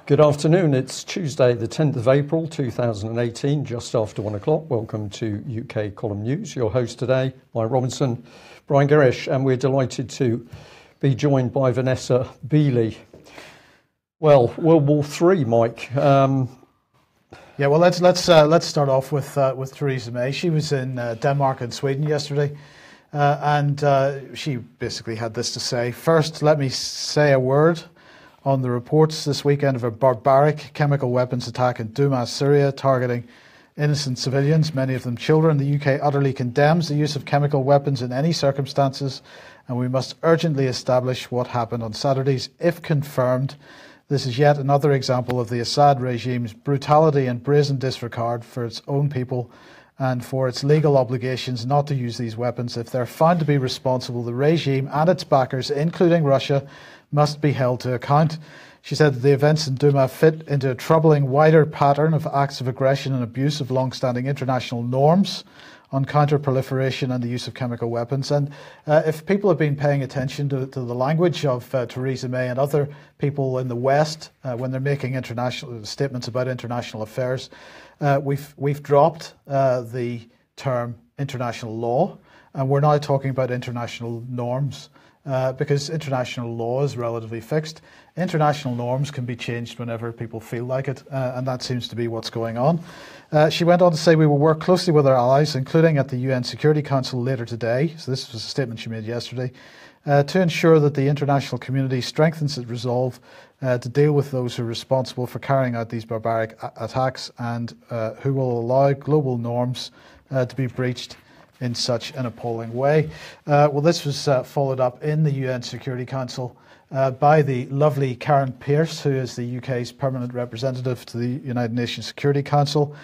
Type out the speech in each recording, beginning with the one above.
Good afternoon. It's Tuesday, the 10th of April 2018, just after 1 o'clock. Welcome to UK Column News. Your host today, Mike Robinson, Brian Gerrish, and we're delighted to be joined by Vanessa Beeley. Well, World War III, Mike. Yeah, well, let's start off with Theresa May. She was in Denmark and Sweden yesterday, and she basically had this to say. First, let me say a word on the reports this weekend of a barbaric chemical weapons attack in Douma, Syria, targeting innocent civilians, many of them children. The UK utterly condemns the use of chemical weapons in any circumstances, and we must urgently establish what happened on Saturdays. If confirmed, this is yet another example of the Assad regime's brutality and brazen disregard for its own people and for its legal obligations not to use these weapons. If they're found to be responsible, the regime and its backers, including Russia, must be held to account. She said that the events in Douma fit into a troubling wider pattern of acts of aggression and abuse of long-standing international norms on counter-proliferation and the use of chemical weapons. And if people have been paying attention to the language of Theresa May and other people in the West when they're making international statements about international affairs, we've dropped the term international law, and we're now talking about international norms. Because international law is relatively fixed. International norms can be changed whenever people feel like it, and that seems to be what's going on. She went on to say we will work closely with our allies, including at the UN Security Council later today, so this was a statement she made yesterday, to ensure that the international community strengthens its resolve to deal with those who are responsible for carrying out these barbaric attacks and who will allow global norms to be breached in such an appalling way. Well, this was followed up in the UN Security Council by the lovely Karen Pierce, who is the UK's permanent representative to the United Nations Security Council.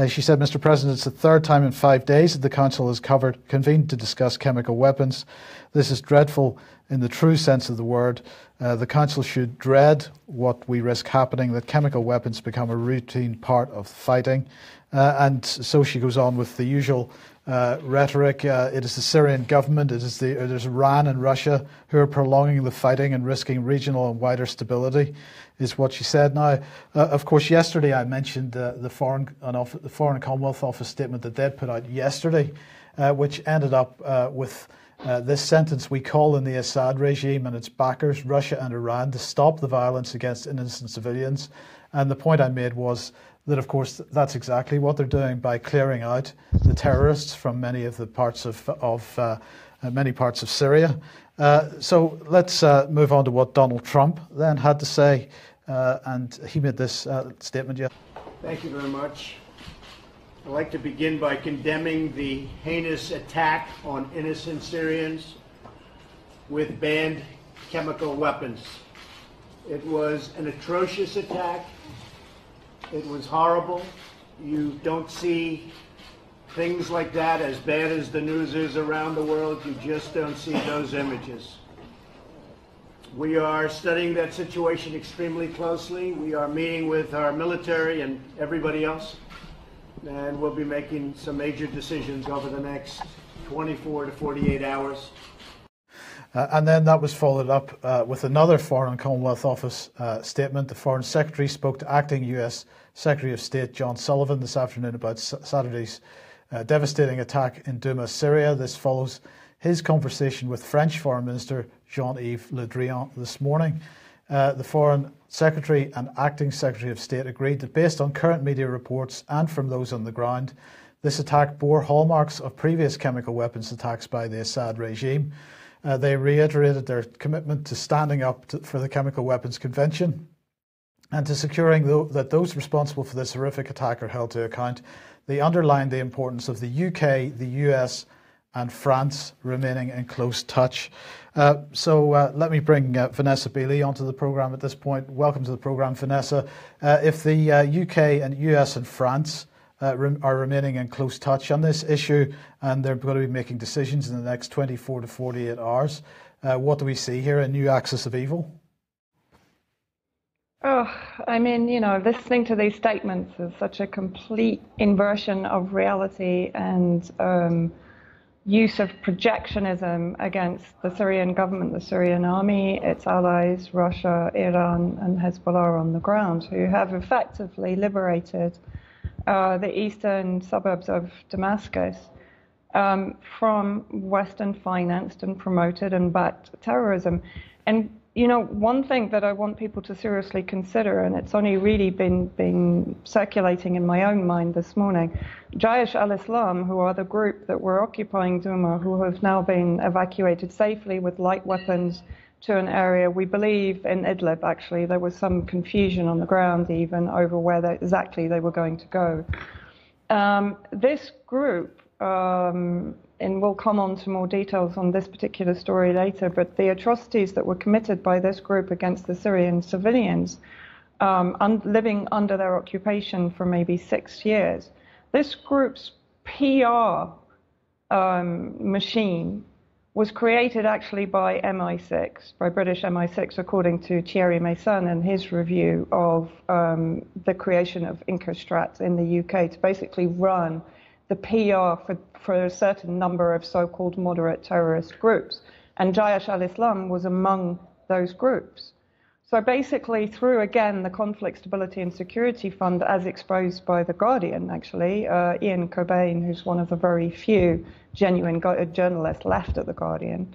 She said, Mr. President, it's the third time in 5 days that the Council has convened to discuss chemical weapons. This is dreadful in the true sense of the word. The Council should dread what we risk happening, that chemical weapons become a routine part of fighting. And so she goes on with the usual rhetoric. It is the Syrian government, it is Iran and Russia who are prolonging the fighting and risking regional and wider stability, is what she said. Now, of course, yesterday I mentioned the Foreign Commonwealth Office statement that they'd put out yesterday, which ended up with this sentence: we call on the Assad regime and its backers, Russia and Iran, to stop the violence against innocent civilians. And the point I made was that, of course, that's exactly what they're doing by clearing out the terrorists from many of the parts of many parts of Syria. So let's move on to what Donald Trump then had to say, and he made this statement. Yeah. Thank you very much. I'd like to begin by condemning the heinous attack on innocent Syrians with banned chemical weapons. It was an atrocious attack. It was horrible. You don't see things like that, as bad as the news is around the world. You just don't see those images. We are studying that situation extremely closely. We are meeting with our military and everybody else, and we'll be making some major decisions over the next 24 to 48 hours. And then that was followed up with another Foreign Commonwealth Office statement. The Foreign Secretary spoke to Acting US Secretary of State John Sullivan this afternoon about Saturday's devastating attack in Douma, Syria. This follows his conversation with French Foreign Minister Jean-Yves Le Drian this morning. The Foreign Secretary and Acting Secretary of State agreed that based on current media reports and from those on the ground, this attack bore hallmarks of previous chemical weapons attacks by the Assad regime. They reiterated their commitment to standing up for the Chemical Weapons Convention and to securing that those responsible for this horrific attack are held to account. They underlined the importance of the UK, the US and France remaining in close touch. So let me bring Vanessa Beeley onto the programme at this point. Welcome to the programme, Vanessa. If the UK and US and France are remaining in close touch on this issue, and they're going to be making decisions in the next 24 to 48 hours. What do we see here? A new axis of evil? Oh, I mean, you know, listening to these statements is such a complete inversion of reality and use of projectionism against the Syrian government, the Syrian army, its allies, Russia, Iran, and Hezbollah on the ground, who have effectively liberated the eastern suburbs of Damascus from Western financed and promoted and backed terrorism. And you know, one thing that I want people to seriously consider, and it's only really been circulating in my own mind this morning, Jaish al-Islam, who are the group that were occupying Douma, who have now been evacuated safely with light weapons to an area, we believe in Idlib actually. There was some confusion on the ground even over where exactly they were going to go. This group, and we'll come on to more details on this particular story later, but the atrocities that were committed by this group against the Syrian civilians living under their occupation for maybe 6 years, this group's PR machine was created actually by MI6, by British MI6, according to Thierry Meyssan and his review of the creation of Incostrat in the UK to basically run the PR for a certain number of so-called moderate terrorist groups. And Jaish al-Islam was among those groups. So basically, through, again, the Conflict Stability and Security Fund, as exposed by The Guardian, actually, Ian Cobain, who's one of the very few genuine journalists left at The Guardian,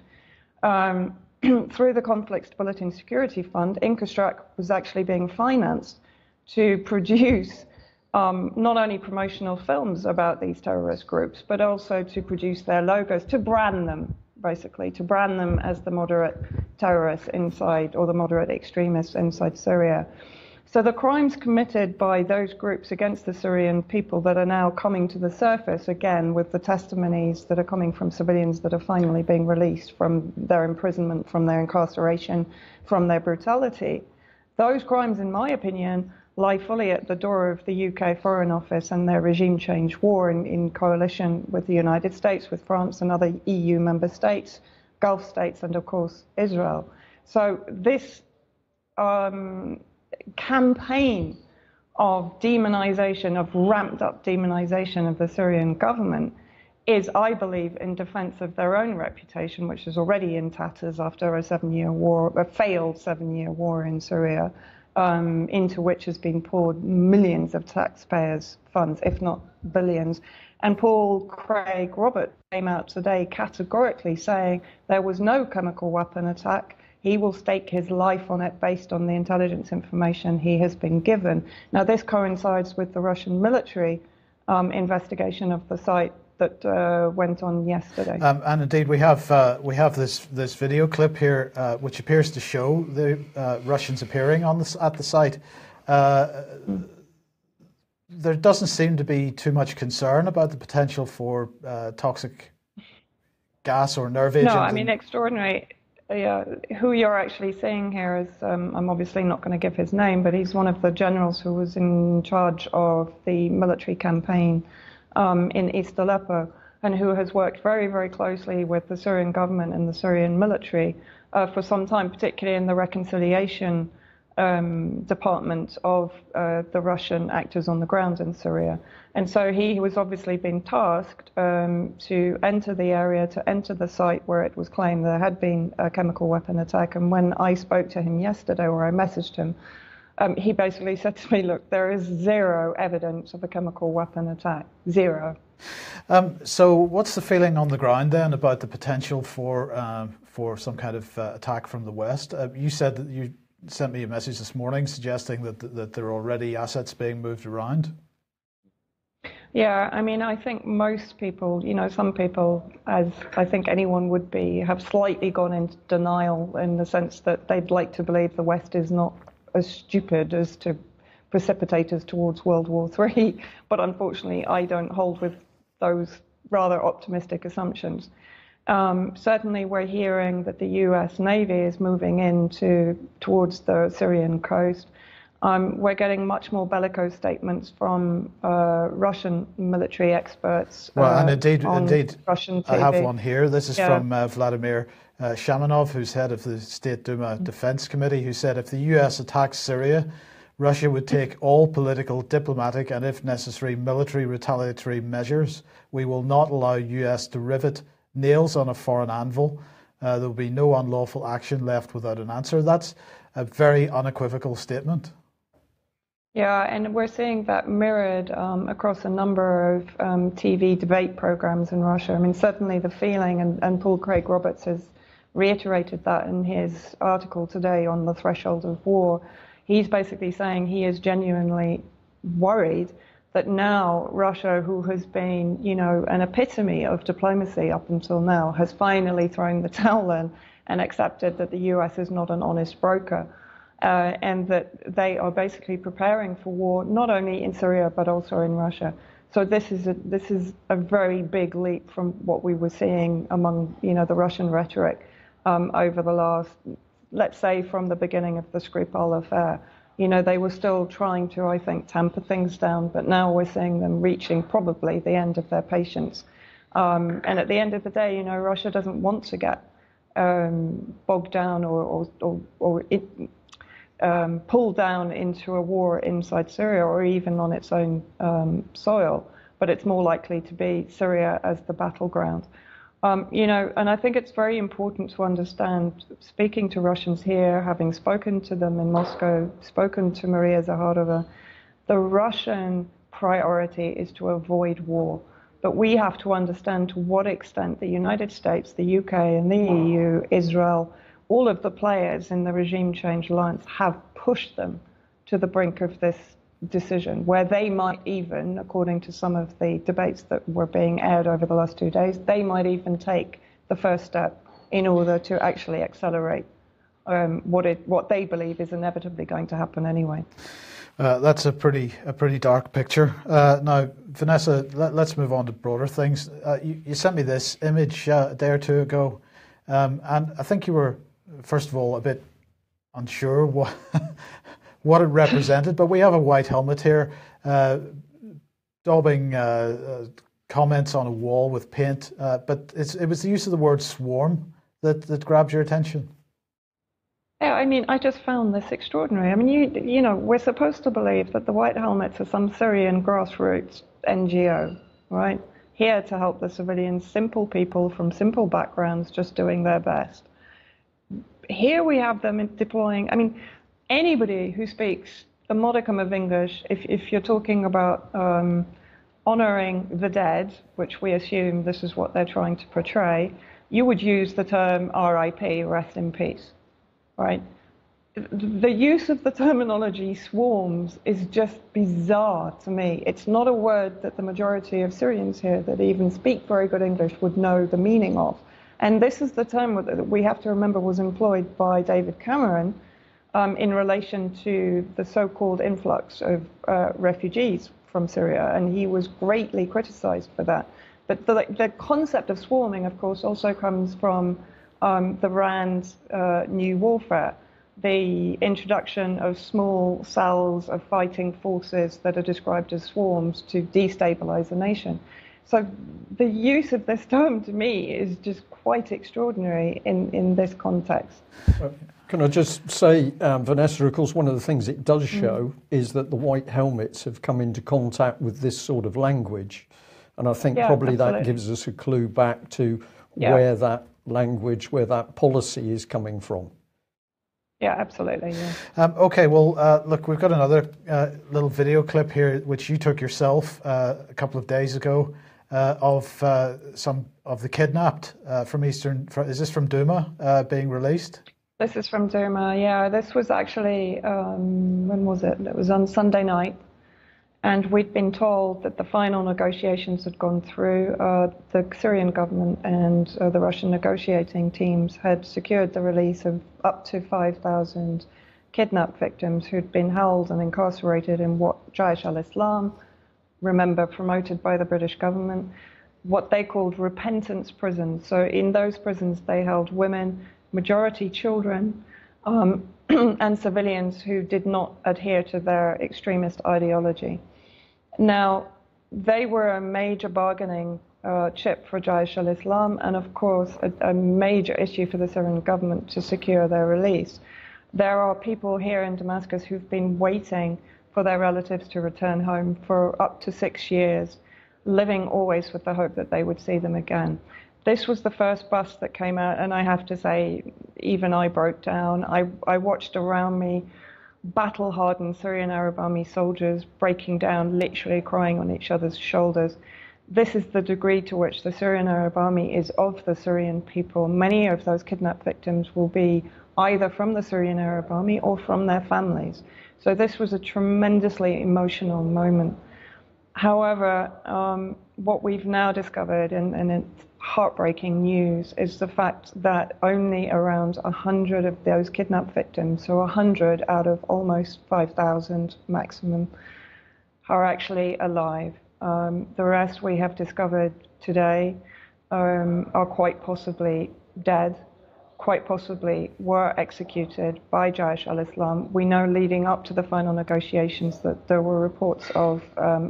through the Conflict Stability and Security Fund, Incostrat was actually being financed to produce not only promotional films about these terrorist groups, but also to produce their logos, to brand them, basically, to brand them as the moderate terrorists inside, or the moderate extremists inside Syria. So the crimes committed by those groups against the Syrian people that are now coming to the surface, again, with the testimonies that are coming from civilians that are finally being released from their imprisonment, from their incarceration, from their brutality, those crimes, in my opinion, lie fully at the door of the UK Foreign Office and their regime change war in coalition with the United States, with France and other EU member states, Gulf states, and of course Israel. So this campaign of demonization, of ramped up demonization of the Syrian government is, I believe, in defense of their own reputation, which is already in tatters after a failed 7-year war in Syria, into which has been poured millions of taxpayers' funds, if not billions. And Paul Craig Robert came out today categorically saying there was no chemical weapon attack. He will stake his life on it based on the intelligence information he has been given. Now, this coincides with the Russian military investigation of the site that went on yesterday. And indeed, we have this video clip here, which appears to show the Russians appearing at the site. There doesn't seem to be too much concern about the potential for toxic gas or nerve agent. No, I mean, extraordinary. Who you're actually seeing here is, I'm obviously not going to give his name, but he's one of the generals who was in charge of the military campaign in East Aleppo, and who has worked very, very closely with the Syrian government and the Syrian military for some time, particularly in the reconciliation department of the Russian actors on the ground in Syria. And so he was obviously being tasked to enter the area, to enter the site where it was claimed there had been a chemical weapon attack. And when I spoke to him yesterday, or I messaged him, he basically said to me, look, there is zero evidence of a chemical weapon attack. Zero. So what's the feeling on the ground then about the potential for some kind of attack from the West? You said that you sent me a message this morning suggesting that there are already assets being moved around. Yeah, I mean, I think most people, some people, as I think anyone would be, have slightly gone into denial in the sense that they'd like to believe the West is not as stupid as to precipitate us towards World War III. But unfortunately, I don't hold with those rather optimistic assumptions. Certainly, we're hearing that the US Navy is moving towards the Syrian coast. We're getting much more bellicose statements from Russian military experts. Well, and indeed, Russian TV. I have one here. This is from Vladimir Shamanov, who's head of the State Duma Defense Committee, who said if the US attacks Syria, Russia would take all political, diplomatic, and if necessary, military retaliatory measures. We will not allow US to rivet nails on a foreign anvil. There will be no unlawful action left without an answer. That's a very unequivocal statement. Yeah, and we're seeing that mirrored across a number of TV debate programs in Russia. I mean, certainly the feeling, and Paul Craig Roberts has reiterated that in his article today on the threshold of war. He's basically saying he is genuinely worried that now Russia, who has been, an epitome of diplomacy up until now, has finally thrown the towel in and accepted that the US is not an honest broker. And that they are basically preparing for war, not only in Syria, but also in Russia. So this is a very big leap from what we were seeing among, the Russian rhetoric over the last, let's say, from the beginning of the Skripal affair. They were still trying to, I think, tamper things down, but now we're seeing them reaching probably the end of their patience. And at the end of the day, Russia doesn't want to get bogged down or pulled down into a war inside Syria or even on its own soil, but it's more likely to be Syria as the battleground. And I think it's very important to understand, speaking to Russians here, having spoken to them in Moscow, spoken to Maria Zakharova, the Russian priority is to avoid war. But we have to understand to what extent the United States, the UK and the EU, Israel, all of the players in the regime change alliance have pushed them to the brink of this decision, where they might even, according to some of the debates that were being aired over the last 2 days, they might even take the first step in order to actually accelerate what they believe is inevitably going to happen anyway. That's a pretty dark picture. Now, Vanessa, let's move on to broader things. You sent me this image a day or two ago, and I think you were, first of all, a bit unsure what it represented, but we have a white helmet here, daubing comments on a wall with paint, but it was the use of the word swarm that grabbed your attention. Yeah, I mean, I just found this extraordinary. I mean, we're supposed to believe that the White Helmets are some Syrian grassroots NGO, right? Here to help the civilians, simple people from simple backgrounds just doing their best. Here we have them deploying, I mean, anybody who speaks a modicum of English, if you're talking about honoring the dead, which we assume this is what they're trying to portray, you would use the term RIP, rest in peace, right? The use of the terminology swarms is just bizarre to me. It's not a word that the majority of Syrians here that even speak very good English would know the meaning of. And this is the term that we have to remember was employed by David Cameron in relation to the so-called influx of refugees from Syria, and he was greatly criticized for that. But the concept of swarming, of course, also comes from the RAND new warfare, the introduction of small cells of fighting forces that are described as swarms to destabilize a nation. So the use of this term to me is just quite extraordinary in this context. Can I just say, Vanessa, of course, one of the things it does show is that the White Helmets have come into contact with this sort of language. And I think probably that gives us a clue back to where that language, where that policy is coming from. Yeah, absolutely. Yeah. Okay, well, look, we've got another little video clip here, which you took yourself a couple of days ago, of some of the kidnapped from Eastern. Is this from Duma being released? This is from Duma. Yeah, this was actually when was it? It was on Sunday night, and we'd been told that the final negotiations had gone through. The Syrian government and the Russian negotiating teams had secured the release of up to 5,000 kidnapped victims who'd been held and incarcerated in what Jaish al-Islam, remember, promoted by the British government, what they called repentance prisons. So in those prisons, they held women, majority children, and civilians who did not adhere to their extremist ideology. Now, they were a major bargaining chip for Jaish al-Islam, and of course, a major issue for the Syrian government to secure their release. There are people here in Damascus who've been waiting for their relatives to return home for up to 6 years, living always with the hope that they would see them again. This was the first bus that came out, and I have to say, even I broke down. I watched around me battle-hardened Syrian Arab Army soldiers breaking down, literally crying on each other's shoulders. This is the degree to which the Syrian Arab Army is of the Syrian people. Many of those kidnapped victims will be either from the Syrian Arab Army or from their families. So this was a tremendously emotional moment. However, what we've now discovered, and it's heartbreaking news, is the fact that only around 100 of those kidnapped victims, so 100 out of almost 5,000 maximum, are actually alive. The rest we have discovered today are quite possibly dead, quite possibly were executed by Jaish al-Islam. We know leading up to the final negotiations that there were reports of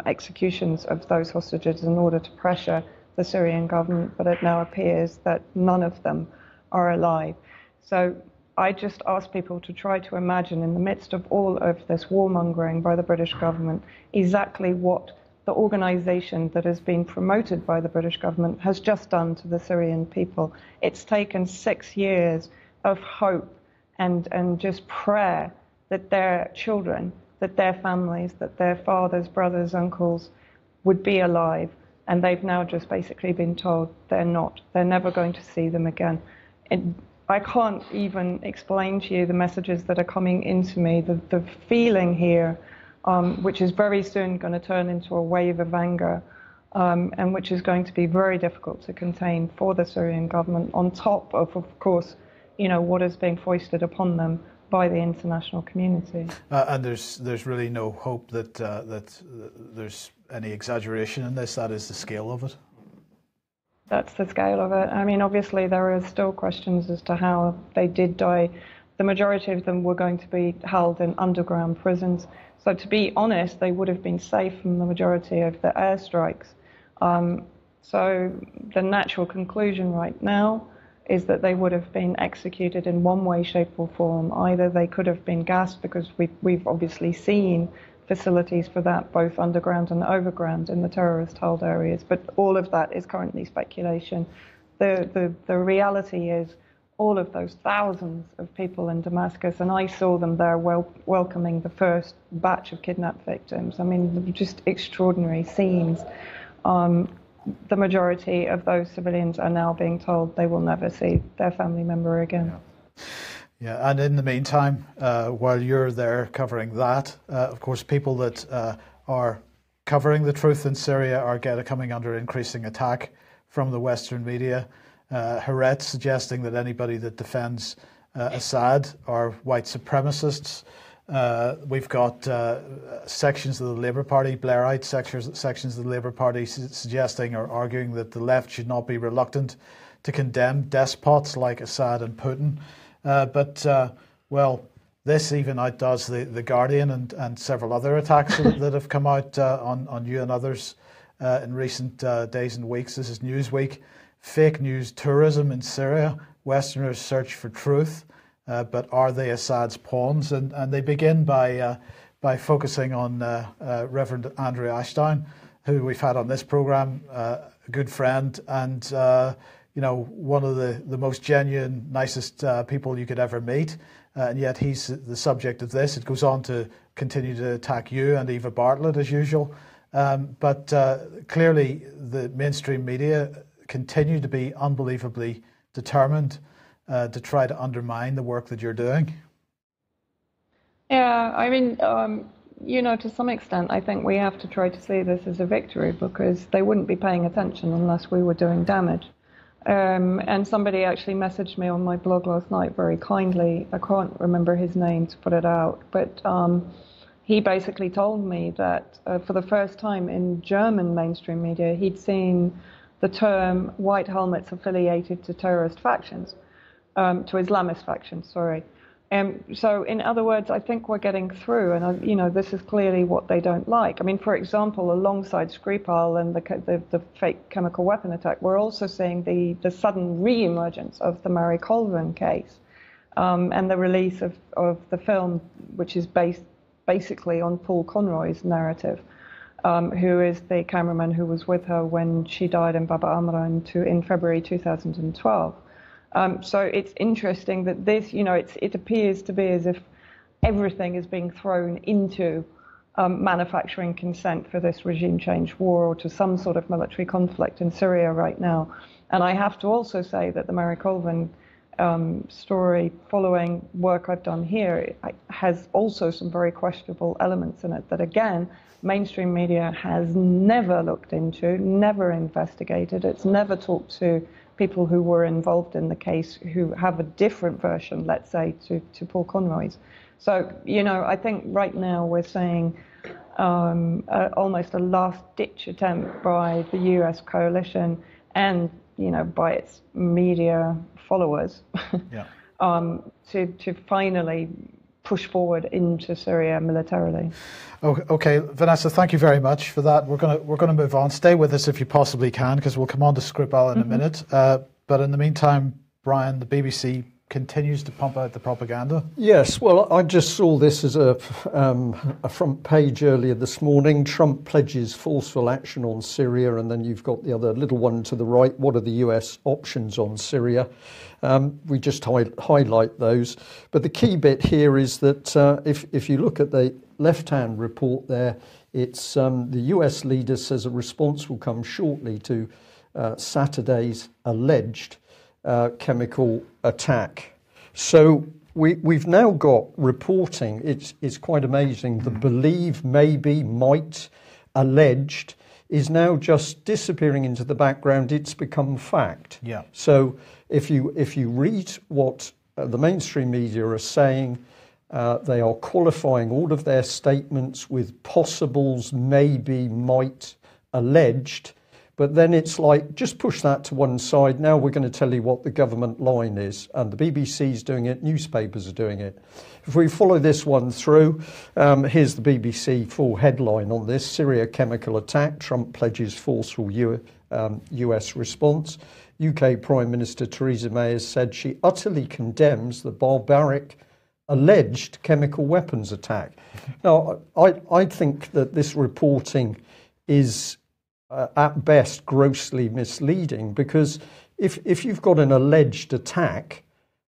executions of those hostages in order to pressure the Syrian government, but it now appears that none of them are alive. So I just ask people to try to imagine, in the midst of all of this warmongering by the British government, exactly what the organisation that has been promoted by the British government has just done to the Syrian people. It's taken 6 years of hope and just prayer that their children, that their families, that their fathers, brothers, uncles would be alive. And they've now just basically been told they're not. They're never going to see them again. And I can't even explain to you the messages that are coming into me, the feeling here, which is very soon going to turn into a wave of anger, and which is going to be very difficult to contain for the Syrian government, on top of course, what is being foisted upon them by the international community. And there's really no hope that there's any exaggeration in this. That is the scale of it. That's the scale of it. I mean, obviously there are still questions as to how they did die. The majority of them were going to be held in underground prisons. So to be honest, they would have been safe from the majority of the airstrikes. So the natural conclusion right now is that they would have been executed in one way, shape or form. Either they could have been gassed, because we've obviously seen facilities for that, both underground and overground in the terrorist-held areas. But all of that is currently speculation. The reality is all of those thousands of people in Damascus, and I saw them there welcoming the first batch of kidnapped victims. I mean, just extraordinary scenes. The majority of those civilians are now being told they will never see their family member again. Yeah, and in the meantime, while you're there covering that, of course, people that are covering the truth in Syria are coming under increasing attack from the Western media. Haaretz suggesting that anybody that defends Assad are white supremacists. We've got sections of the Labour Party, Blairite sections of the Labour Party suggesting or arguing that the left should not be reluctant to condemn despots like Assad and Putin. Well, this even outdoes the Guardian and several other attacks that have come out on you and others in recent days and weeks. This is Newsweek. Fake news tourism in Syria. Westerners search for truth. But are they Assad's pawns? And they begin by focusing on Reverend Andrew Ashdown, who we've had on this programme, a good friend and one of the most genuine, nicest people you could ever meet. And yet he's the subject of this. It goes on to continue to attack you and Eva Bartlett as usual. But clearly the mainstream media continue to be unbelievably determined to try to undermine the work that you're doing. Yeah, I mean, to some extent, I think we have to try to see this as a victory, because they wouldn't be paying attention unless we were doing damage. And somebody actually messaged me on my blog last night very kindly. I can't remember his name to put it out, but he basically told me that for the first time in German mainstream media, he'd seen the term white helmets affiliated to terrorist factions, to Islamist factions, sorry. So in other words, I think we're getting through, and this is clearly what they don't like. I mean, for example, alongside Skripal and the fake chemical weapon attack, we're also seeing the sudden re-emergence of the Mary Colvin case, and the release of the film, which is based basically on Paul Conroy's narrative. who is the cameraman who was with her when she died in Baba Amra in February 2012. So it's interesting that this, it appears to be as if everything is being thrown into manufacturing consent for this regime change war or to some sort of military conflict in Syria right now. And I have to also say that the Mary Colvin story, following work I've done here, has also some very questionable elements in it that, again, mainstream media has never looked into, never investigated. It's never talked to people who were involved in the case who have a different version, let's say, to Paul Conroy's. So, I think right now we're seeing almost a last-ditch attempt by the US coalition and, by its media followers to finally push forward into Syria militarily. Okay, Vanessa, thank you very much for that. We're gonna move on. Stay with us if you possibly can, because we'll come on to Skripal in a minute. But in the meantime, Brian, the BBC continues to pump out the propaganda. Yes, well, I just saw this as a front page earlier this morning. Trump pledges forceful action on Syria, and then you've got the other little one to the right. What are the US options on Syria? We just highlight those. But the key bit here is that if you look at the left-hand report there, it's the US leader says a response will come shortly to Saturday's alleged chemical attack. So we've now got reporting. It's quite amazing. The believe, maybe, might, alleged is now just disappearing into the background. It's become fact. Yeah. So if you read what the mainstream media are saying, they are qualifying all of their statements with possibles, maybe, might, alleged. But then it's like, just push that to one side. Now we're going to tell you what the government line is. And the BBC's doing it, newspapers are doing it. If we follow this one through, here's the BBC full headline on this. Syria chemical attack, Trump pledges forceful US response. UK Prime Minister Theresa May has said she utterly condemns the barbaric alleged chemical weapons attack. Now, I think that this reporting is at best grossly misleading, because if you've got an alleged attack,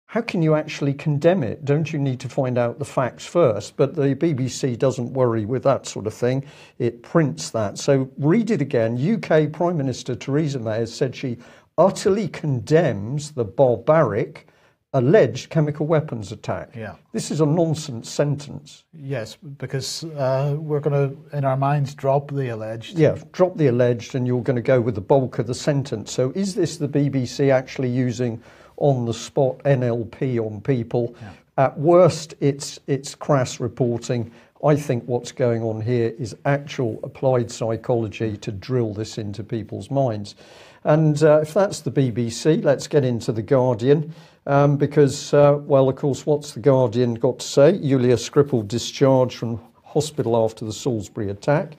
how can you actually condemn it? Don't you need to find out the facts first? But the BBC doesn't worry with that sort of thing. It prints that. So read it again. UK Prime Minister Theresa May has said she utterly condemns the barbaric alleged chemical weapons attack. Yeah. This is a nonsense sentence. Yes, because we're going to, in our minds, drop the alleged. Yeah, drop the alleged, and you're going to go with the bulk of the sentence. So is this the BBC actually using on-the-spot NLP on people? Yeah. At worst, it's crass reporting. I think what's going on here is actual applied psychology to drill this into people's minds. And if that's the BBC, let's get into The Guardian. Because, well, of course, what's The Guardian got to say? Yulia Skripal discharged from hospital after the Salisbury attack.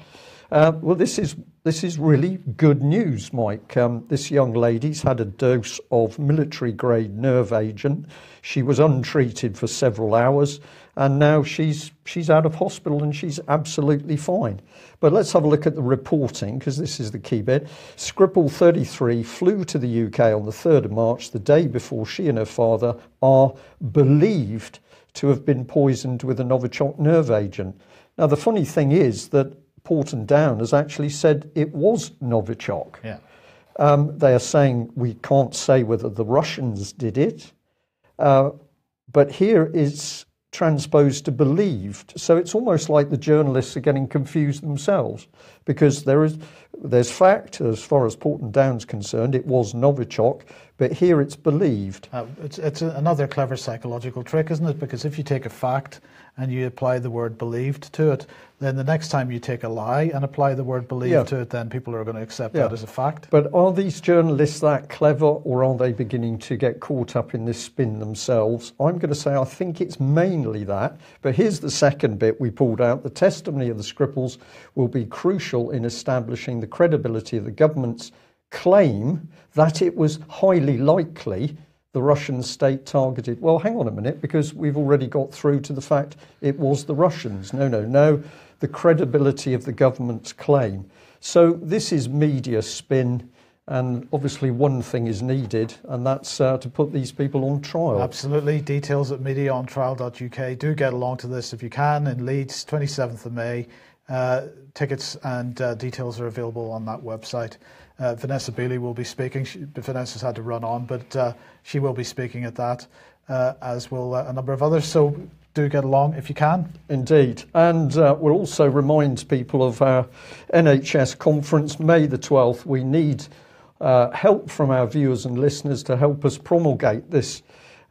Well, this is really good news, Mike. This young lady's had a dose of military-grade nerve agent. She was untreated for several hours, and now she's out of hospital and she's absolutely fine. But let's have a look at the reporting, because this is the key bit. Skripal, 33, flew to the UK on the 3rd of March, the day before she and her father are believed to have been poisoned with a Novichok nerve agent. Now, the funny thing is that Porton Down has actually said it was Novichok. Yeah. They are saying we can't say whether the Russians did it, but here it's transposed to believed. So it's almost like the journalists are getting confused themselves, because there's fact as far as Porton Down's concerned, it was Novichok, but here it's believed. It's another clever psychological trick, isn't it? Because if you take a fact and you apply the word believed to it, then the next time you take a lie and apply the word believed to it, then people are going to accept that as a fact. But are these journalists that clever, or are they beginning to get caught up in this spin themselves? I'm going to say I think it's mainly that. But here's the second bit we pulled out. The testimony of the Skripals will be crucial in establishing the credibility of the government's claim that it was highly likely the Russian state targeted. Well, hang on a minute, because we've already got through to the fact it was the Russians. No. the credibility of the government's claim. So this is media spin, and obviously one thing is needed, and that's to put these people on trial. Absolutely. Details at mediaontrial.uk. Do get along to this if you can. In Leeds, 27th of May. Tickets and details are available on that website. Vanessa Beeley will be speaking. Vanessa's had to run on, but she will be speaking at that, as will a number of others. So do get along if you can. Indeed. And we'll also remind people of our NHS conference, May the 12th. We need help from our viewers and listeners to help us promulgate this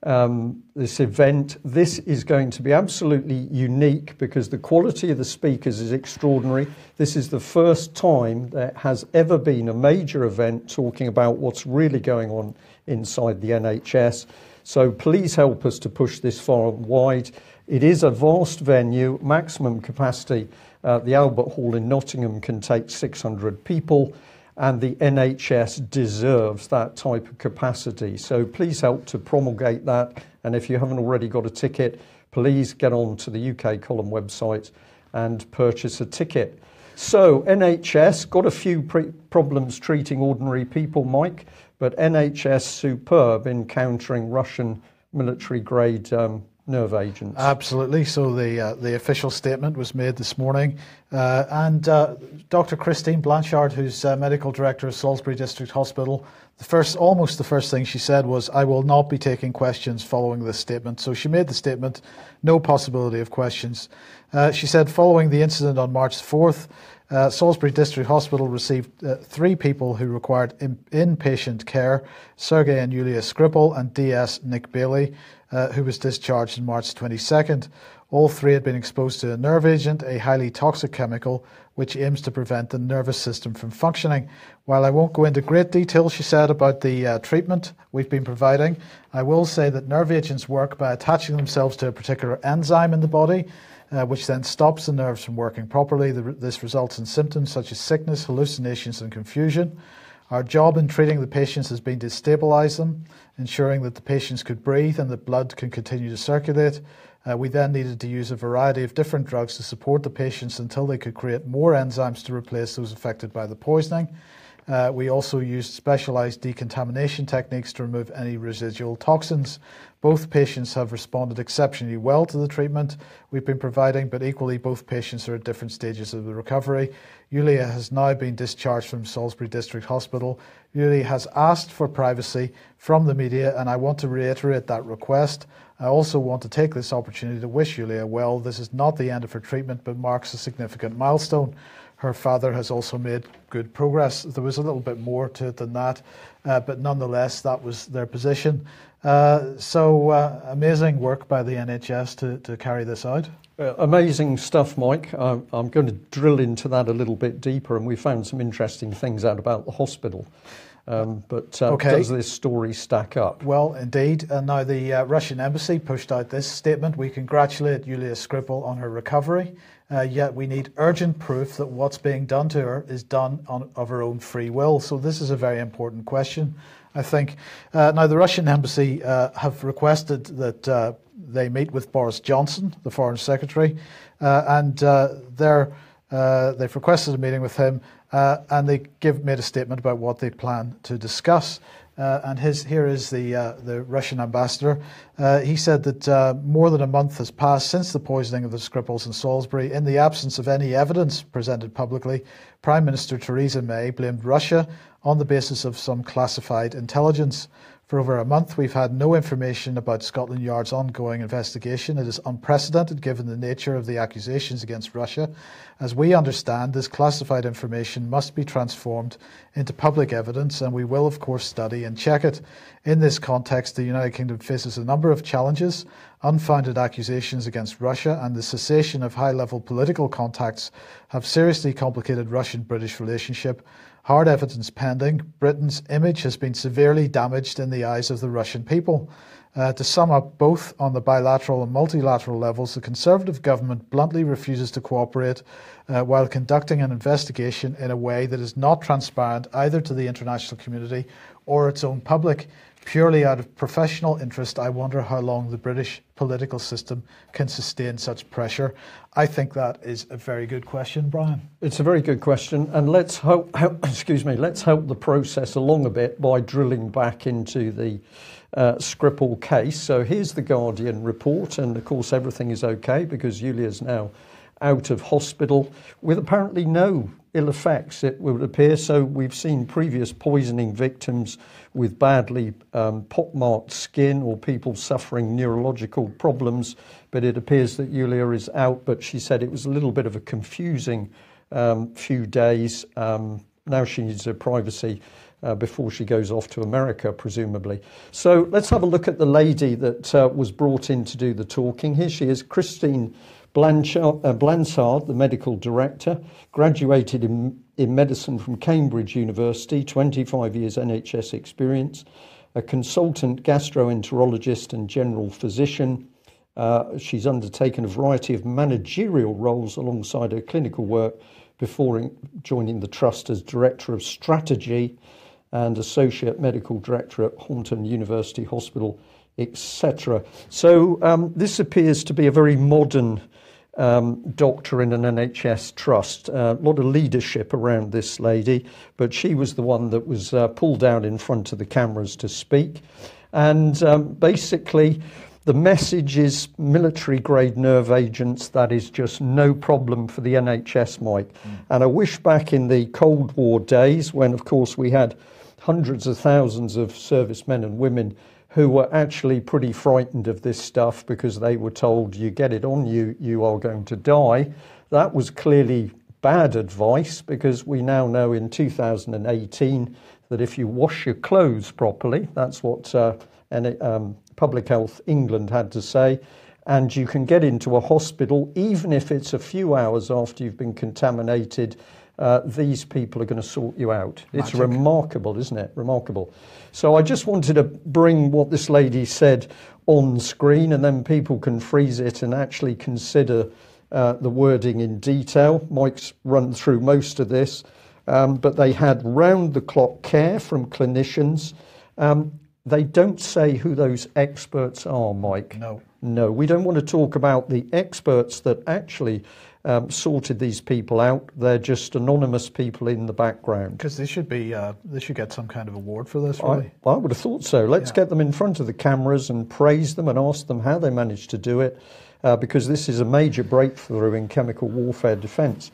event. This is going to be absolutely unique because the quality of the speakers is extraordinary. This is the first time there has ever been a major event talking about what's really going on inside the NHS. So please help us to push this far and wide. It is a vast venue, maximum capacity. The Albert Hall in Nottingham can take 600 people. And the NHS deserves that type of capacity. So please help to promulgate that. And if you haven't already got a ticket, please get on to the UK Column website and purchase a ticket. So NHS, got a few problems treating ordinary people, Mike, but NHS superb in countering Russian military-grade nerve agents. Absolutely. So the official statement was made this morning, and Dr. Christine Blanchard, who's medical director of Salisbury District Hospital, almost the first thing she said was, "I will not be taking questions following this statement." So she made the statement, no possibility of questions. She said, following the incident on March 4th, Salisbury District Hospital received 3 people who required inpatient care: Sergei and Yulia Skripal and DS Nick Bailey, who was discharged on March 22nd. All 3 had been exposed to a nerve agent, a highly toxic chemical, which aims to prevent the nervous system from functioning. While I won't go into great detail, she said, about the treatment we've been providing, I will say that nerve agents work by attaching themselves to a particular enzyme in the body, which then stops the nerves from working properly. This results in symptoms such as sickness, hallucinations and confusion. Our job in treating the patients has been to stabilise them, ensuring that the patients could breathe and that blood can continue to circulate. We then needed to use a variety of different drugs to support the patients until they could create more enzymes to replace those affected by the poisoning. We also used specialised decontamination techniques to remove any residual toxins. Both patients have responded exceptionally well to the treatment we've been providing, but equally both patients are at different stages of the recovery. Yulia has now been discharged from Salisbury District Hospital. Yulia has asked for privacy from the media, and I want to reiterate that request. I also want to take this opportunity to wish Yulia well. This is not the end of her treatment, but marks a significant milestone. Her father has also made good progress. There was a little bit more to it than that, but nonetheless, that was their position. Amazing work by the NHS to carry this out. Amazing stuff, Mike. I'm going to drill into that a little bit deeper, and we found some interesting things out about the hospital. Okay. Does this story stack up? Well, indeed. And now the Russian embassy pushed out this statement. We congratulate Yulia Skripal on her recovery, yet we need urgent proof that what's being done to her is done of her own free will. So this is a very important question, I think. Now, the Russian embassy have requested that they meet with Boris Johnson, the Foreign Secretary, and they've requested a meeting with him, and they made a statement about what they plan to discuss. Here is the Russian ambassador. He said that more than a month has passed since the poisoning of the Skripals in Salisbury. In the absence of any evidence presented publicly, Prime Minister Theresa May blamed Russia on the basis of some classified intelligence. For over a month, we've had no information about Scotland Yard's ongoing investigation. It is unprecedented given the nature of the accusations against Russia. As we understand, this classified information must be transformed into public evidence, and we will, of course, study and check it. In this context, the United Kingdom faces a number of challenges. Unfounded accusations against Russia and the cessation of high-level political contacts have seriously complicated Russian-British relationship. Hard evidence pending, Britain's image has been severely damaged in the eyes of the Russian people. To sum up, both on the bilateral and multilateral levels, the Conservative government bluntly refuses to cooperate while conducting an investigation in a way that is not transparent either to the international community or its own public. Purely out of professional interest, I wonder how long the British political system can sustain such pressure. I think that is a very good question, Brian. It's a very good question, and let's help let's help the process along a bit by drilling back into the Skripal case. So here's the Guardian report, and of course everything is okay because Yulia's now out of hospital with apparently no ill effects, it would appear. So we've seen previous poisoning victims with badly pockmarked skin or people suffering neurological problems, but it appears that Yulia is out, but she said it was a little bit of a confusing few days. Now she needs her privacy before she goes off to America, presumably. So let's have a look at the lady that was brought in to do the talking. Here she is, Christine Blanchard, the medical director, graduated in medicine from Cambridge University, 25 years NHS experience, a consultant gastroenterologist and general physician. She's undertaken a variety of managerial roles alongside her clinical work before joining the Trust as Director of Strategy and Associate Medical Director at Horton University Hospital, etc. So this appears to be a very modern doctor in an NHS trust. A lot of leadership around this lady, but she was the one that was pulled out in front of the cameras to speak. And basically, the message is military-grade nerve agents. That is just no problem for the NHS, Mike. And I wish back in the Cold War days when, of course, we had hundreds of thousands of servicemen and women who were actually pretty frightened of this stuff because they were told, you get it on you, you are going to die. That was clearly bad advice, because we now know in 2018 that if you wash your clothes properly, that's what Public Health England had to say, and you can get into a hospital, even if it's a few hours after you've been contaminated, these people are going to sort you out. Magic. It's remarkable, isn't it? Remarkable. So I just wanted to bring what this lady said on screen, and then people can freeze it and actually consider the wording in detail. Mike's run through most of this, but they had round-the-clock care from clinicians. They don't say who those experts are, Mike. No, we don't want to talk about the experts that actually sorted these people out. They're just anonymous people in the background. Because they should be, they should get some kind of award for this, really. I would have thought so. Let's get them in front of the cameras and praise them and ask them how they managed to do it, because this is a major breakthrough in chemical warfare defence.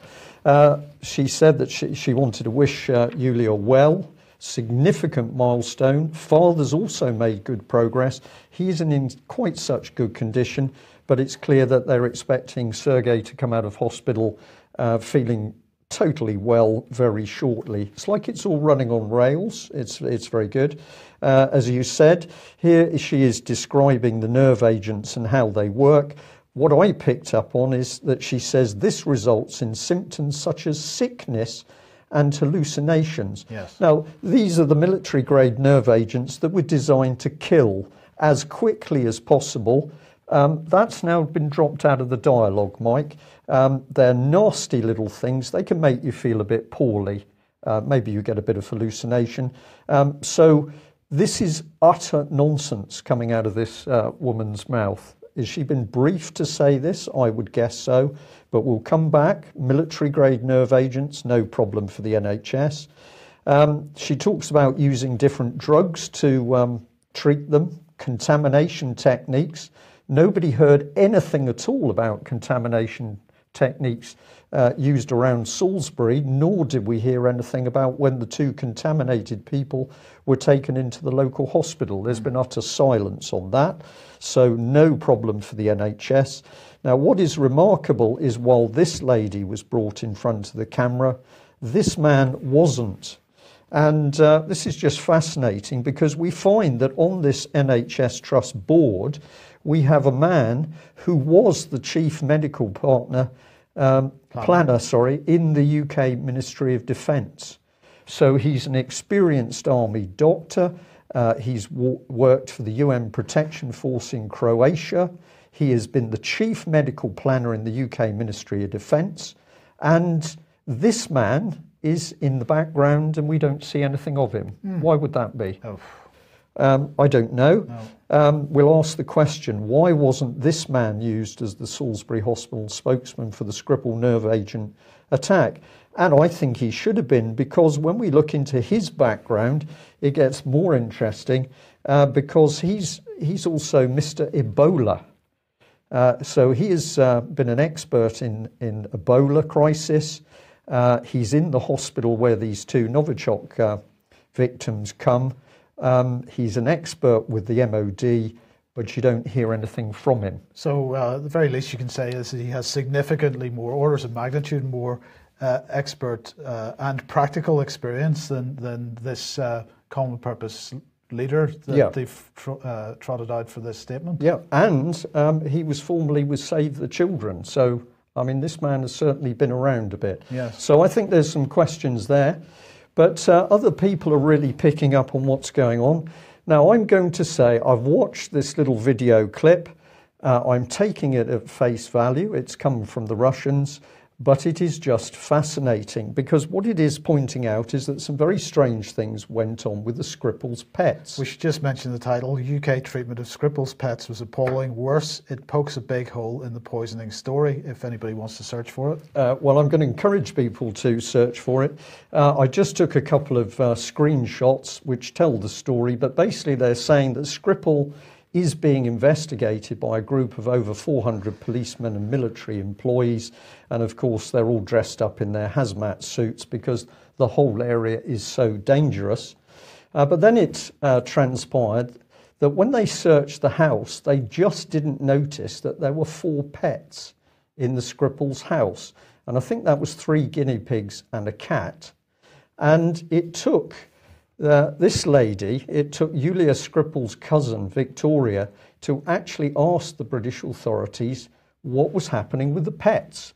She said that she wanted to wish Yulia well. Significant milestone. Father's also made good progress. He isn't in quite such good condition, but it's clear that they're expecting Sergei to come out of hospital feeling totally well very shortly. It's like it's all running on rails. It's very good. As you said, here she is describing the nerve agents and how they work. What I picked up on is that she says this results in symptoms such as sickness and hallucinations. Yes. Now, these are the military-grade nerve agents that were designed to kill as quickly as possible. That's now been dropped out of the dialogue, Mike. They're nasty little things. They can make you feel a bit poorly. Maybe you get a bit of hallucination. So this is utter nonsense coming out of this woman's mouth. Has she been briefed to say this? I would guess so. But we'll come back. Military-grade nerve agents, no problem for the NHS. She talks about using different drugs to treat them, contamination techniques. Nobody heard anything at all about contamination techniques used around Salisbury, nor did we hear anything about when the two contaminated people were taken into the local hospital. There's been utter silence on that, so no problem for the NHS. Now, what is remarkable is while this lady was brought in front of the camera, this man wasn't. And this is just fascinating, because we find that on this NHS Trust board, we have a man who was the chief medical planner in the UK Ministry of Defence. So he's an experienced army doctor. He's worked for the UN Protection Force in Croatia. He has been the chief medical planner in the UK Ministry of Defence. And this man is in the background and we don't see anything of him. Why would that be? I don't know. No. We'll ask the question, why wasn't this man used as the Salisbury Hospital spokesman for the Skripal nerve agent attack? And I think he should have been, because when we look into his background, it gets more interesting, because he's also Mr. Ebola. So he has been an expert in Ebola crisis. He's in the hospital where these two Novichok victims come. He's an expert with the MOD, but you don't hear anything from him. So the very least you can say is that he has significantly more, orders of magnitude more expert and practical experience than this common purpose leader that they've trotted out for this statement. Yeah, and he was formerly with Save the Children. So, I mean, this man has certainly been around a bit. Yes. So I think there's some questions there. But other people are really picking up on what's going on. Now, I'm going to say I've watched this little video clip. I'm taking it at face value. It's come from the Russians. But it is just fascinating, because what it is pointing out is that some very strange things went on with the Skripal's pets. We should just mention the title. UK treatment of Skripal's pets was appalling. Worse, it pokes a big hole in the poisoning story, if anybody wants to search for it. Well, I'm going to encourage people to search for it. I just took a couple of screenshots which tell the story, but basically they're saying that Skripal is being investigated by a group of over 400 policemen and military employees. And of course, they're all dressed up in their hazmat suits because the whole area is so dangerous. But then it transpired that when they searched the house, they just didn't notice that there were 4 pets in the Skripal's house. And I think that was 3 guinea pigs and a cat. And it took this lady, it took Yulia Skripal's cousin, Victoria, to actually ask the British authorities what was happening with the pets.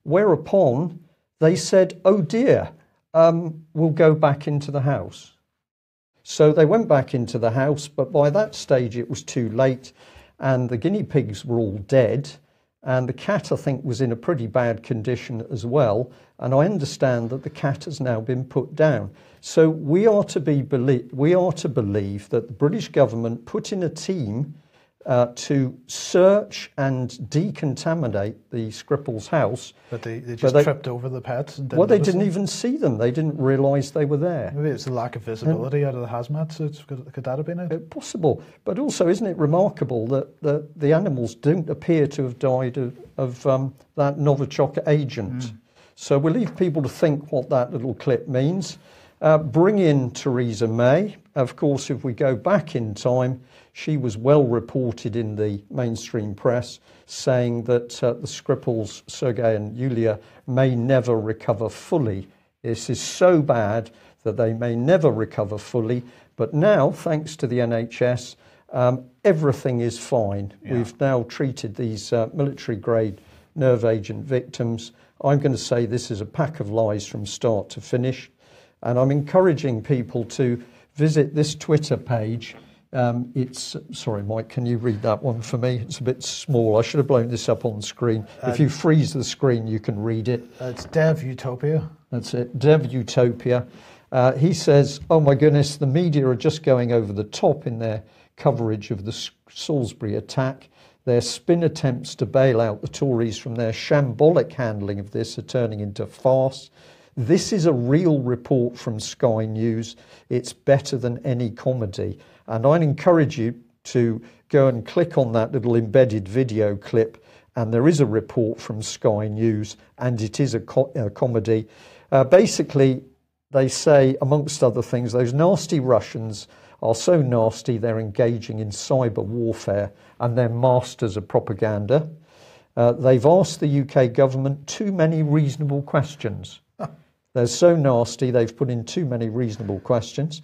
Whereupon they said, oh dear, we'll go back into the house. So they went back into the house, but by that stage it was too late, and the guinea pigs were all dead. And the cat, I think, was in a pretty bad condition as well. And I understand that the cat has now been put down. So we are to believe that the British government put in a team to search and decontaminate the Skripal's house. But they just tripped over the pets and didn't Well, they notice didn't them? even see them. They didn't realise they were there. Maybe it's a lack of visibility out of the hazmat suits. Could that have been it? Possible. But also, isn't it remarkable that the animals don't appear to have died of that Novichok agent? So we'll leave people to think what that little clip means. Bring in Theresa May. Of course, if we go back in time, she was well reported in the mainstream press saying that the Skripals, Sergei and Yulia, may never recover fully. This is so bad that they may never recover fully. But now, thanks to the NHS, everything is fine. Yeah. We've now treated these military-grade nerve agent victims. I'm going to say this is a pack of lies from start to finish. And I'm encouraging people to visit this Twitter page. Sorry, Mike, can you read that one for me? It's a bit small. I should have blown this up on screen. If you freeze the screen, you can read it. It's Dev Utopia. That's it, Dev Utopia. He says, oh my goodness, the media are just going over the top in their coverage of the Salisbury attack. Their spin attempts to bail out the Tories from their shambolic handling of this are turning into farce. This is a real report from Sky News. It's better than any comedy. And I'd encourage you to go and click on that little embedded video clip. And there is a report from Sky News, and it is a comedy. Basically, they say, amongst other things, those nasty Russians are so nasty they're engaging in cyber warfare and they're masters of propaganda. They've asked the UK government too many reasonable questions. They're so nasty, they've put in too many reasonable questions.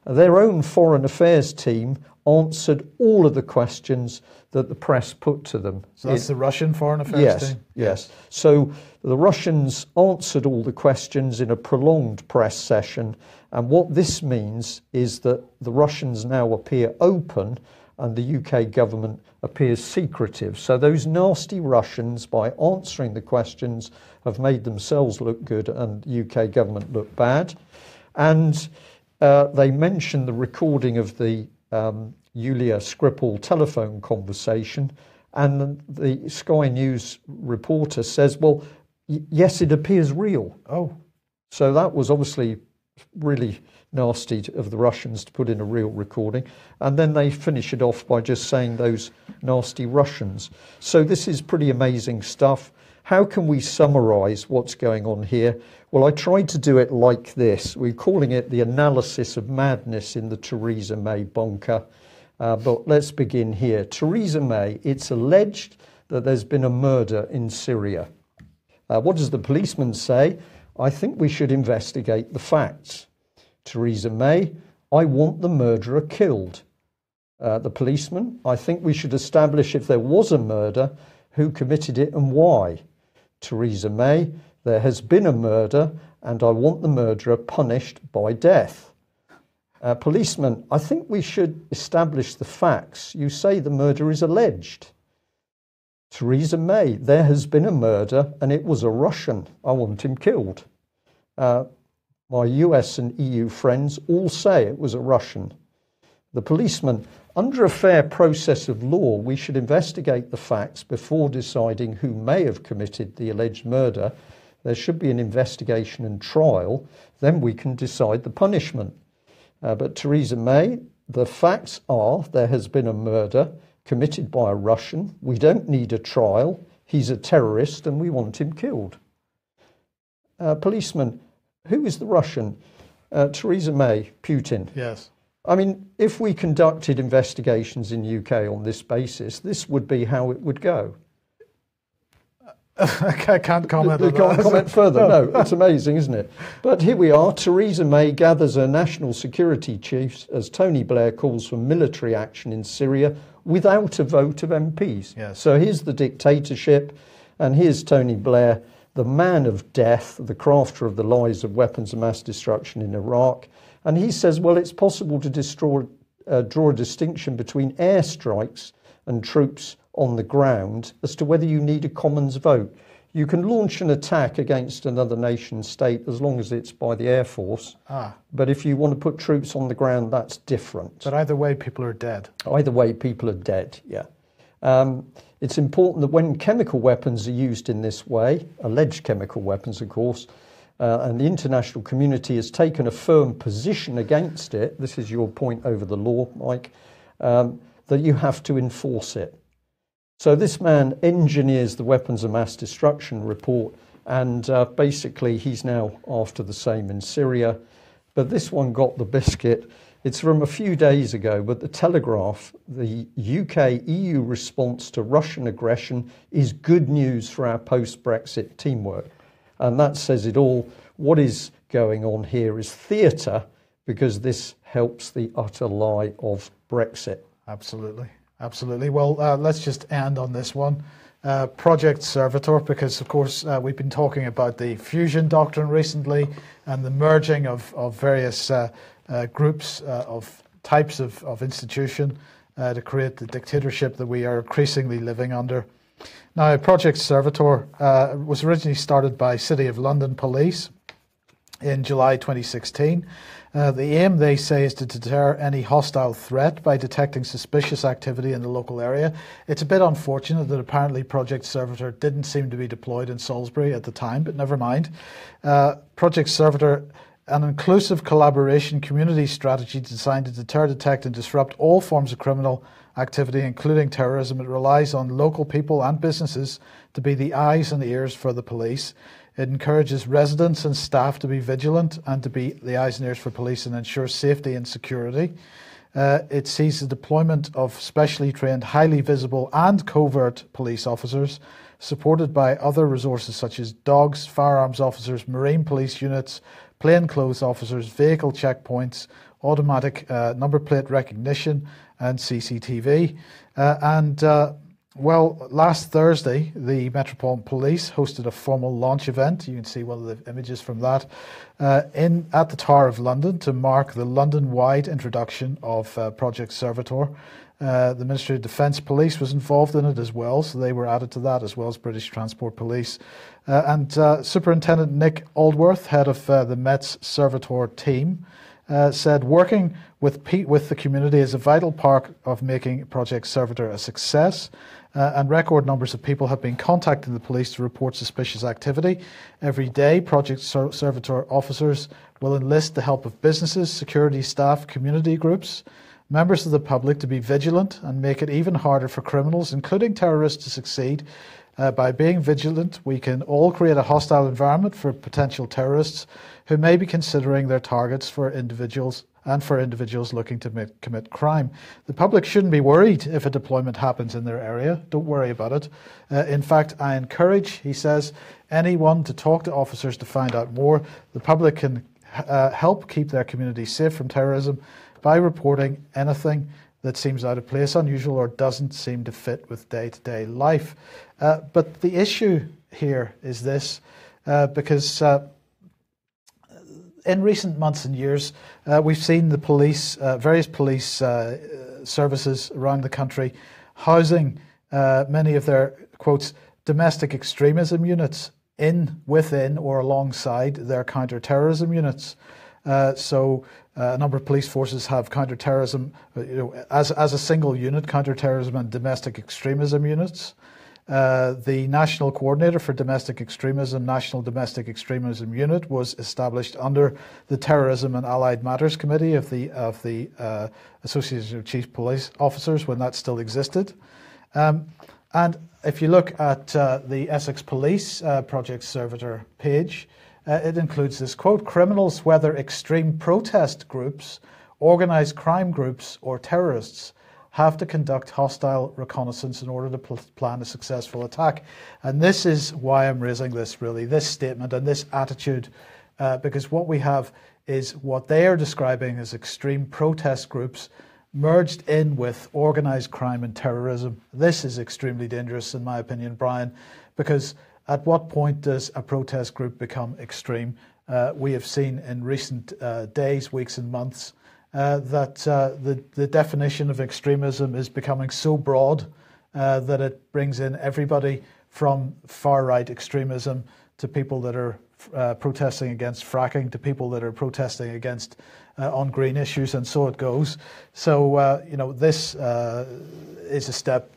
Their own foreign affairs team answered all of the questions that the press put to them. So that's the Russian foreign affairs team? Yes. So the Russians answered all the questions in a prolonged press session. And what this means is that the Russians now appear open and the UK government appears secretive. So those nasty Russians, by answering the questions, have made themselves look good and the UK government look bad. And they mentioned the recording of the Yulia Skripal telephone conversation, and the Sky News reporter says, well, yes, it appears real. Oh. So that was obviously really nasty of the Russians to put in a real recording. And then they finish it off by just saying those nasty Russians. So this is pretty amazing stuff. How can we summarize what's going on here? Well, I tried to do it like this. We're calling it the analysis of madness in the Theresa May bunker. But let's begin here. Theresa May, it's alleged that there's been a murder in Syria. What does the policeman say? I think we should investigate the facts. Theresa May, I want the murderer killed. The policeman, I think we should establish if there was a murder, who committed it and why. Theresa May, there has been a murder and I want the murderer punished by death. Policeman, I think we should establish the facts. You say the murder is alleged. Theresa May, there has been a murder and it was a Russian. I want him killed. My US and EU friends all say it was a Russian. The policeman, under a fair process of law, we should investigate the facts before deciding who may have committed the alleged murder. There should be an investigation and trial. Then we can decide the punishment. But Theresa May, the facts are there has been a murder committed by a Russian. We don't need a trial. He's a terrorist and we want him killed. Policeman, who is the Russian? Theresa May, Putin. Yes. I mean, if we conducted investigations in UK on this basis, this would be how it would go. I can't comment on that. Can't comment further. No, it's amazing, isn't it? But here we are. Theresa May gathers her national security chiefs as Tony Blair calls for military action in Syria without a vote of MPs. Yes. So here's the dictatorship, and here's Tony Blair, the man of death, the crafter of the lies of weapons of mass destruction in Iraq. And he says, well, it's possible to draw a distinction between airstrikes and troops on the ground as to whether you need a Commons vote. You can launch an attack against another nation state as long as it's by the Air Force. But if you want to put troops on the ground, that's different. But either way, people are dead. Either way, people are dead, yeah. It's important that when chemical weapons are used in this way, alleged chemical weapons, of course, and the international community has taken a firm position against it, this is your point over the law, Mike, that you have to enforce it. So this man engineers the weapons of mass destruction report, and basically he's now after the same in Syria. But this one got the biscuit. It's from a few days ago, but the Telegraph, the UK-EU response to Russian aggression is good news for our post-Brexit teamwork. And that says it all. What is going on here is theatre, because this helps the utter lie of Brexit. Absolutely. Absolutely. Well, let's just end on this one. Project Servitor, because, of course, we've been talking about the fusion doctrine recently and the merging of various groups of types of institution to create the dictatorship that we are increasingly living under. Now, Project Servitor was originally started by City of London Police in July 2016. The aim, they say, is to deter any hostile threat by detecting suspicious activity in the local area. It's a bit unfortunate that apparently Project Servitor didn't seem to be deployed in Salisbury at the time, but never mind. Project Servitor, an inclusive collaboration community strategy designed to deter, detect and disrupt all forms of criminal activity, including terrorism. It relies on local people and businesses to be the eyes and ears for the police. It encourages residents and staff to be vigilant and to be the eyes and ears for police and ensure safety and security. It sees the deployment of specially trained, highly visible and covert police officers, supported by other resources such as dogs, firearms officers, marine police units, plainclothes officers, vehicle checkpoints, automatic number plate recognition and CCTV. Well, last Thursday, the Metropolitan Police hosted a formal launch event. You can see one of the images from that at the Tower of London to mark the London-wide introduction of Project Servitor. The Ministry of Defence Police was involved in it as well, so they were added to that, as well as British Transport Police. And Superintendent Nick Aldworth, head of the Met's Servitor team, said working with the community is a vital part of making Project Servitor a success. And record numbers of people have been contacting the police to report suspicious activity. Every day, Project Servitor officers will enlist the help of businesses, security staff, community groups, members of the public to be vigilant and make it even harder for criminals, including terrorists, to succeed. By being vigilant, we can all create a hostile environment for potential terrorists who may be considering their targets for individuals looking to commit crime. The public shouldn't be worried if a deployment happens in their area. Don't worry about it. In fact, I encourage, he says, anyone to talk to officers to find out more. The public can help keep their community safe from terrorism by reporting anything that seems out of place, unusual, or doesn't seem to fit with day-to-day life. But the issue here is this, because in recent months and years, we've seen the police, various police services around the country housing many of their, quotes, domestic extremism units within or alongside their counter-terrorism units. So a number of police forces have counter-terrorism, as a single unit, counter-terrorism and domestic extremism units. The National Coordinator for Domestic Extremism, National Domestic Extremism Unit, was established under the Terrorism and Allied Matters Committee of the Association of Chief Police Officers when that still existed. And if you look at the Essex Police Project Servitor page, it includes this quote: criminals, whether extreme protest groups, organised crime groups or terrorists, have to conduct hostile reconnaissance in order to plan a successful attack. And this is why I'm raising this, really, this statement and this attitude, because what we have is what they are describing as extreme protest groups merged in with organised crime and terrorism. This is extremely dangerous, in my opinion, Brian, because at what point does a protest group become extreme? We have seen in recent days, weeks and months that the definition of extremism is becoming so broad that it brings in everybody from far-right extremism to people that are protesting against fracking, to people that are protesting against on green issues, and so it goes. So, this is a step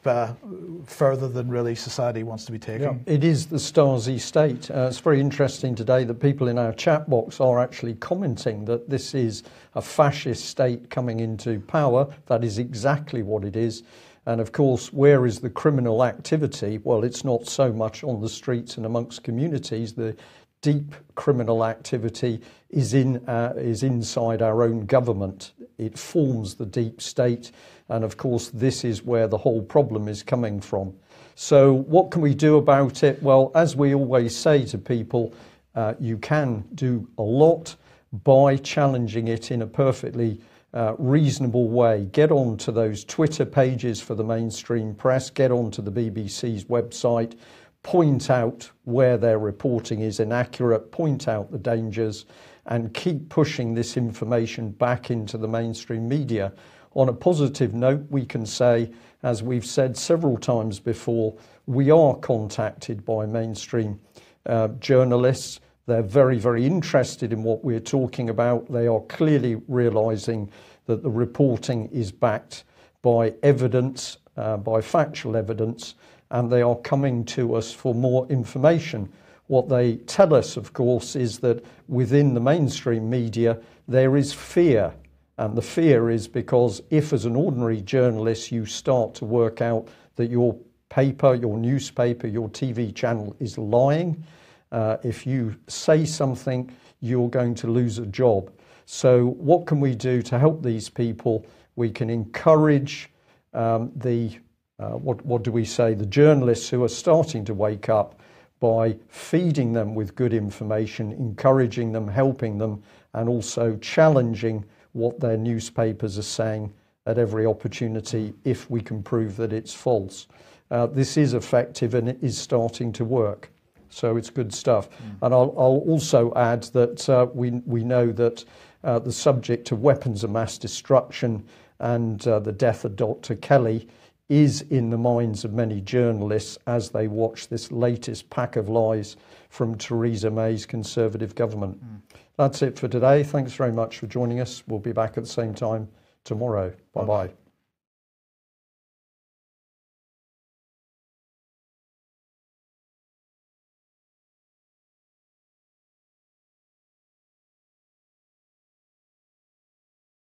further than really society wants to be taking. Yeah, it is the Stasi state. It's very interesting today that people in our chat box are actually commenting that this is a fascist state coming into power. That is exactly what it is. And of course, where is the criminal activity? Well, it's not so much on the streets and amongst communities. The deep criminal activity is inside our own government. It forms the deep state. And of course, this is where the whole problem is coming from. So what can we do about it? Well, as we always say to people, you can do a lot by challenging it in a perfectly reasonable way. Get onto those Twitter pages for the mainstream press, get onto the BBC's website, point out where their reporting is inaccurate, point out the dangers, and keep pushing this information back into the mainstream media. On a positive note, we can say, as we've said several times before, we are contacted by mainstream journalists. They're very, very interested in what we're talking about. They are clearly realising that the reporting is backed by evidence, by factual evidence, and they are coming to us for more information. What they tell us, of course, is that within the mainstream media, there is fear. And the fear is because if, as an ordinary journalist, you start to work out that your paper, your newspaper, your TV channel is lying, if you say something, you're going to lose a job. So what can we do to help these people? We can encourage what do we say, the journalists who are starting to wake up by feeding them with good information, encouraging them, helping them, and also challenging what their newspapers are saying at every opportunity if we can prove that it's false. This is effective and it is starting to work. So it's good stuff. And I'll also add that we know that the subject of weapons of mass destruction and the death of Dr. Kelly is in the minds of many journalists as they watch this latest pack of lies from Theresa May's Conservative government. That's it for today. Thanks very much for joining us. We'll be back at the same time tomorrow. Bye-bye.